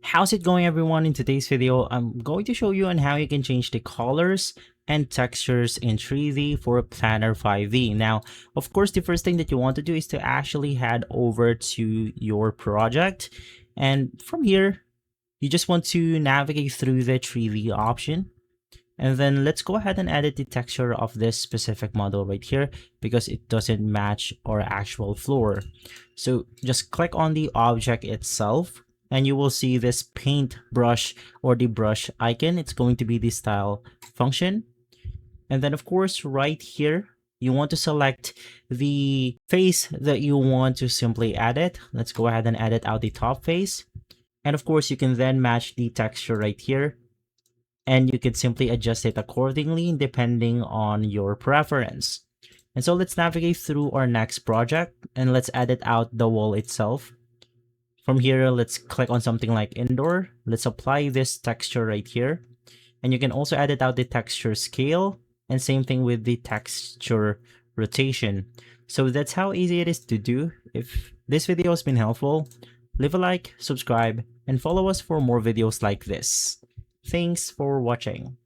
How's it going, everyone? In today's video, I'm going to show you on how you can change the colors and textures in 3D for Planner 5D. Now, of course, the first thing that you want to do is to actually head over to your project. And from here, you just want to navigate through the 3D option. And then let's go ahead and edit the texture of this specific model right here because it doesn't match our actual floor. So just click on the object itself and you will see this paint brush or the brush icon. It's going to be the style function. And then of course right here, you want to select the face that you want to simply edit. Let's go ahead and edit out the top face. And of course you can then match the texture right here. And you can simply adjust it accordingly depending on your preference. And so let's navigate through our next project and let's edit out the wall itself. From here, let's click on something like indoor. Let's apply this texture right here. And you can also edit out the texture scale and same thing with the texture rotation. So that's how easy it is to do. If this video has been helpful, leave a like, subscribe, and follow us for more videos like this. Thanks for watching.